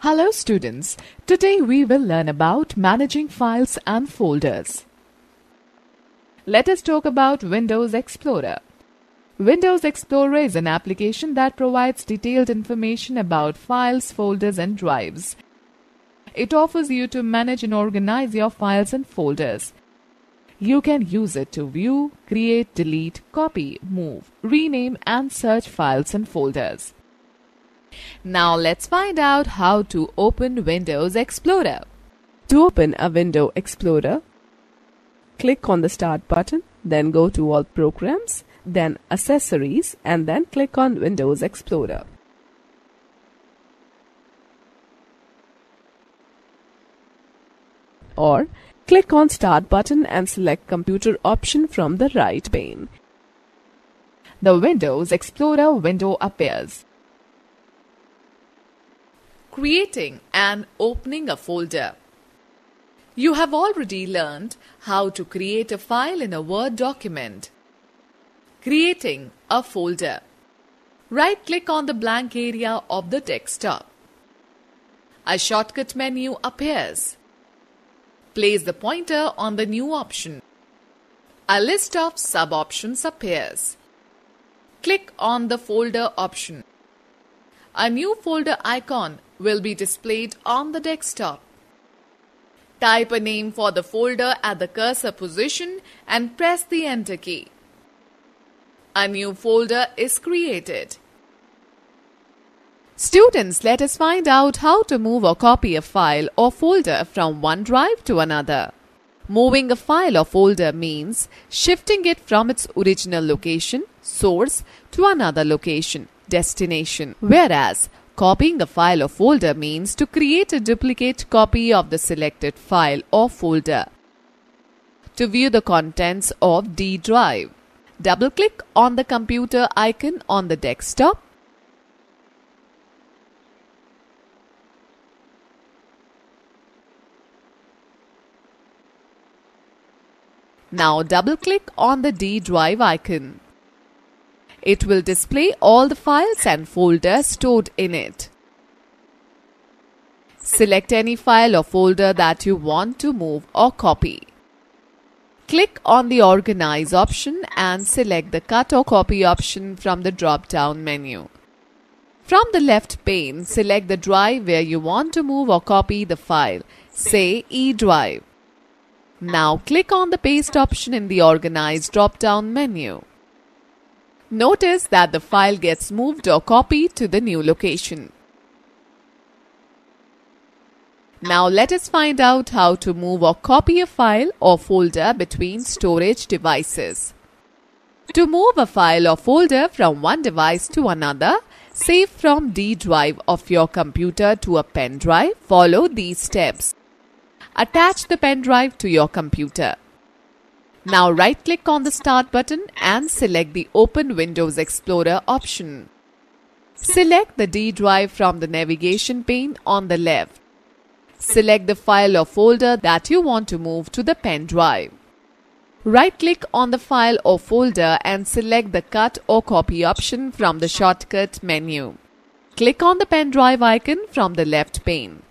Hello students, today we will learn about managing files and folders. Let us talk about Windows Explorer. Windows Explorer is an application that provides detailed information about files, folders and drives. It offers you to manage and organize your files and folders. You can use it to view, create, delete, copy, move, rename and search files and folders. Now let's find out how to open Windows Explorer. To open a Windows Explorer, click on the Start button, then go to All Programs, then Accessories and then click on Windows Explorer. Or click on Start button and select Computer option from the right pane. The Windows Explorer window appears. Creating and opening a folder. You have already learned how to create a file in a Word document. Creating a folder. Right-click on the blank area of the desktop. A shortcut menu appears. Place the pointer on the new option. A list of sub-options appears. Click on the folder option. A new folder icon will be displayed on the desktop. Type a name for the folder at the cursor position and press the Enter key. A new folder is created. Students, let us find out how to move or copy a file or folder from one drive to another. Moving a file or folder means shifting it from its original location, source, to another location, destination. Whereas copying a file or folder means to create a duplicate copy of the selected file or folder. To view the contents of D drive, double-click on the computer icon on the desktop. Now double-click on the D drive icon. It will display all the files and folders stored in it. Select any file or folder that you want to move or copy. Click on the Organize option and select the Cut or Copy option from the drop-down menu. From the left pane, select the drive where you want to move or copy the file, say E drive. Now click on the Paste option in the Organize drop-down menu. Notice that the file gets moved or copied to the new location. Now let us find out how to move or copy a file or folder between storage devices. To move a file or folder from one device to another, say from D drive of your computer to a pen drive, follow these steps. Attach the pen drive to your computer. Now right-click on the Start button and select the Open Windows Explorer option. Select the D drive from the navigation pane on the left. Select the file or folder that you want to move to the pen drive. Right-click on the file or folder and select the Cut or Copy option from the shortcut menu. Click on the pen drive icon from the left pane.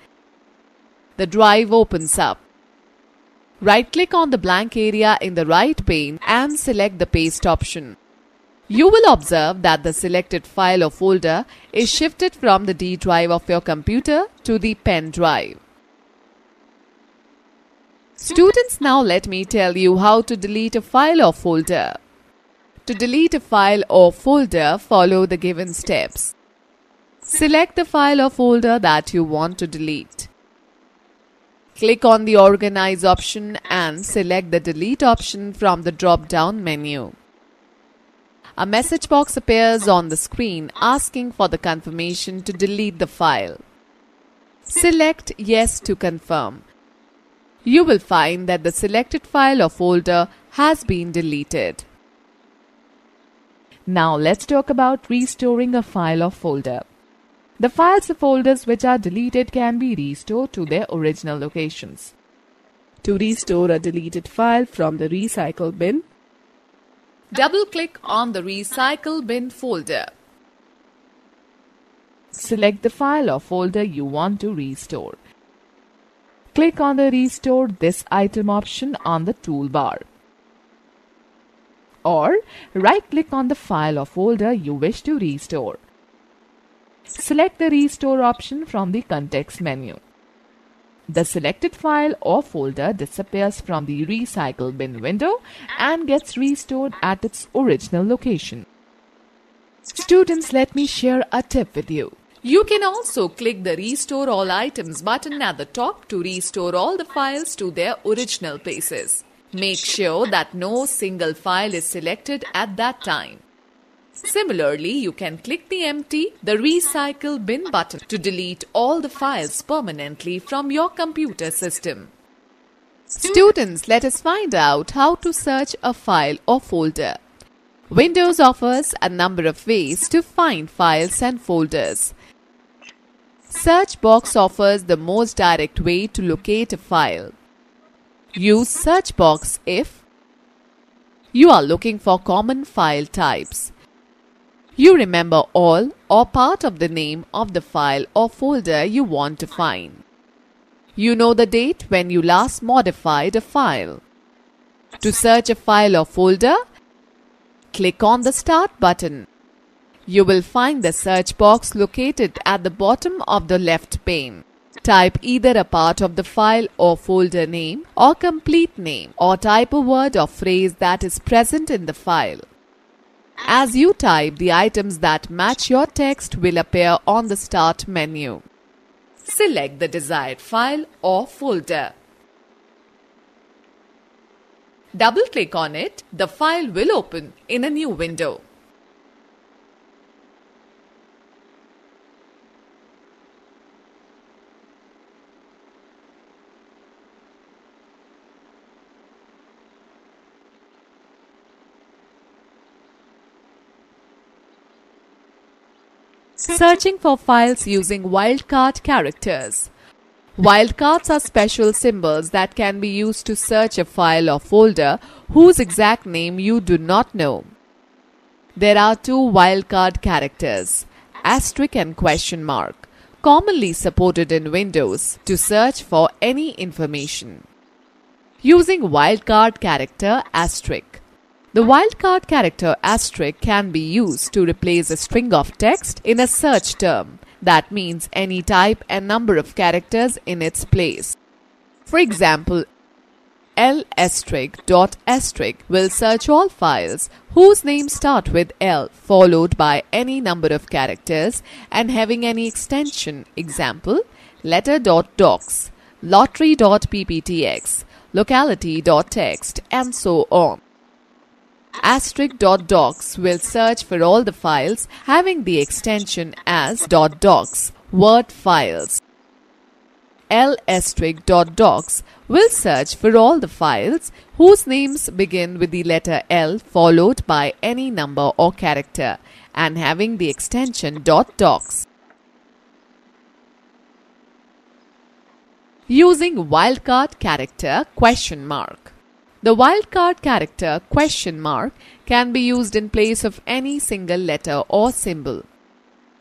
The drive opens up. Right-click on the blank area in the right pane and select the Paste option. You will observe that the selected file or folder is shifted from the D drive of your computer to the pen drive. Students, now let me tell you how to delete a file or folder. To delete a file or folder, follow the given steps. Select the file or folder that you want to delete. Click on the Organize option and select the Delete option from the drop-down menu. A message box appears on the screen asking for the confirmation to delete the file. Select Yes to confirm. You will find that the selected file or folder has been deleted. Now let's talk about restoring a file or folder. The files or folders which are deleted can be restored to their original locations. To restore a deleted file from the Recycle bin, double-click on the Recycle bin folder. Select the file or folder you want to restore. Click on the Restore this item option on the toolbar. Or right-click on the file or folder you wish to restore. Select the Restore option from the context menu. The selected file or folder disappears from the Recycle Bin window and gets restored at its original location. Students, let me share a tip with you. You can also click the Restore All Items button at the top to restore all the files to their original places. Make sure that no single file is selected at that time. Similarly, you can click the Recycle Bin button to delete all the files permanently from your computer system. Students, let us find out how to search a file or folder. Windows offers a number of ways to find files and folders. Search box offers the most direct way to locate a file. Use search box if you are looking for common file types. You remember all or part of the name of the file or folder you want to find. You know the date when you last modified a file. To search a file or folder, click on the Start button. You will find the search box located at the bottom of the left pane. Type either a part of the file or folder name or complete name, or type a word or phrase that is present in the file. As you type, the items that match your text will appear on the Start menu. Select the desired file or folder. Double-click on it. The file will open in a new window. Searching for files using wildcard characters. Wildcards are special symbols that can be used to search a file or folder whose exact name you do not know. There are two wildcard characters, asterisk and question mark, commonly supported in Windows to search for any information. Using wildcard character asterisk. The wildcard character asterisk can be used to replace a string of text in a search term. That means any type and number of characters in its place. For example, L** will search all files whose names start with L followed by any number of characters and having any extension. Example, letter.docs, lottery.pptx, locality.txt, and so on. *docs will search for all the files having the extension as .docs, Word files. L**docs will search for all the files whose names begin with the letter L followed by any number or character and having the extension .docs. Using wildcard character question mark. The wildcard character question mark can be used in place of any single letter or symbol.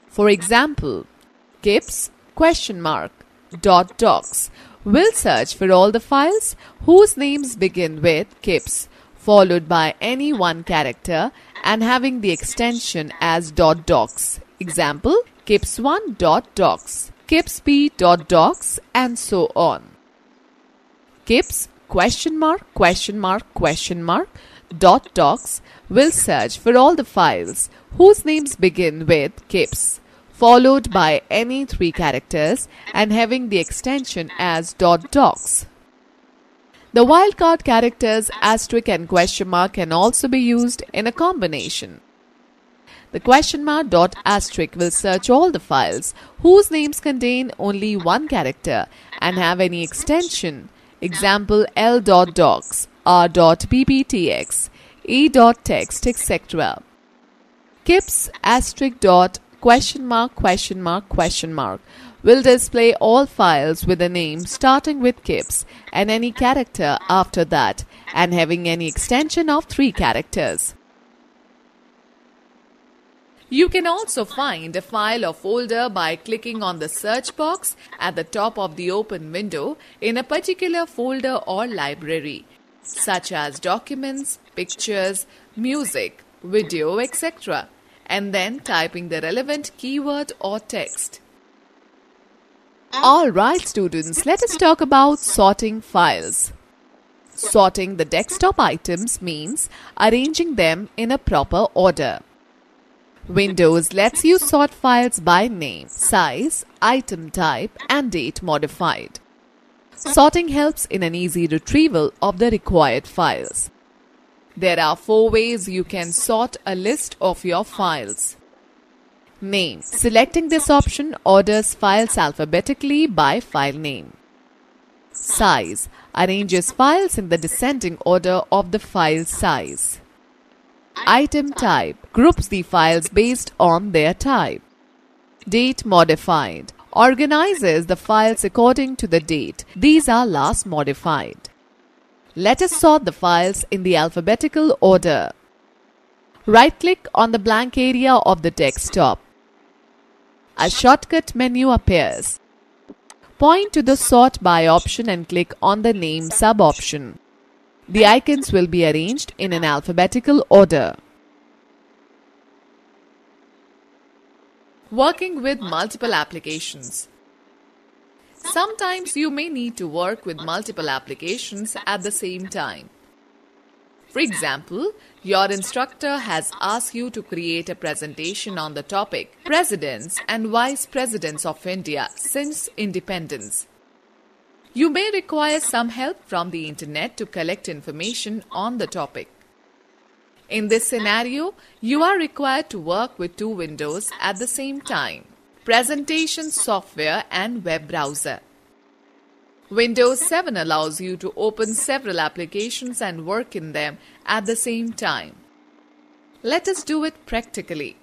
For example, Kips question mark .docs will search for all the files whose names begin with Kips followed by any one character and having the extension as .docs. Example, Kips1.docs, Kipsp.docs, and so on. Kips .docs will search for all the files whose names begin with Kips followed by any three characters and having the extension as .docs. The wildcard characters asterisk and question mark can also be used in a combination. The question mark .asterisk will search all the files whose names contain only one character and have any extension. Example, L.docs, R.pptx, E.text, etc. Kips question mark will display all files with a name starting with Kips and any character after that and having any extension of 3 characters. You can also find a file or folder by clicking on the search box at the top of the open window in a particular folder or library, such as documents, pictures, music, video, etc., and then typing the relevant keyword or text. Alright students, let us talk about sorting files. Sorting the desktop items means arranging them in a proper order. Windows lets you sort files by name, size, item type, and date modified. Sorting helps in an easy retrieval of the required files. There are 4 ways you can sort a list of your files. Name. Selecting this option orders files alphabetically by file name. Size. Arranges files in the descending order of the file size. Item type groups the files based on their type. Date modified organizes the files according to the date these are last modified. Let us sort the files in the alphabetical order. Right-click on the blank area of the desktop. A shortcut menu appears. Point to the Sort By option and click on the Name sub-option. The icons will be arranged in an alphabetical order. Working with multiple applications. Sometimes you may need to work with multiple applications at the same time. For example, your instructor has asked you to create a presentation on the topic Presidents and Vice Presidents of India since Independence. You may require some help from the internet to collect information on the topic. In this scenario, you are required to work with 2 windows at the same time: presentation software and web browser. Windows 7 allows you to open several applications and work in them at the same time. Let us do it practically.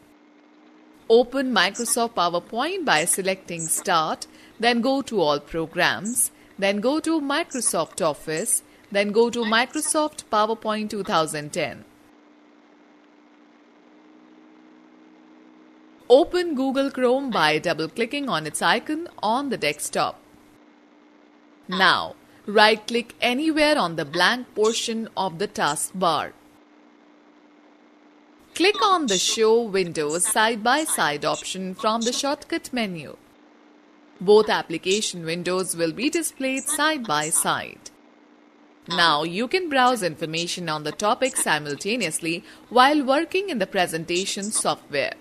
Open Microsoft PowerPoint by selecting Start, then go to All Programs, then go to Microsoft Office, then go to Microsoft PowerPoint 2010. Open Google Chrome by double-clicking on its icon on the desktop. Now, right-click anywhere on the blank portion of the taskbar. Click on the Show Windows Side-by-Side option from the shortcut menu. Both application windows will be displayed side by side. Now you can browse information on the topic simultaneously while working in the presentation software.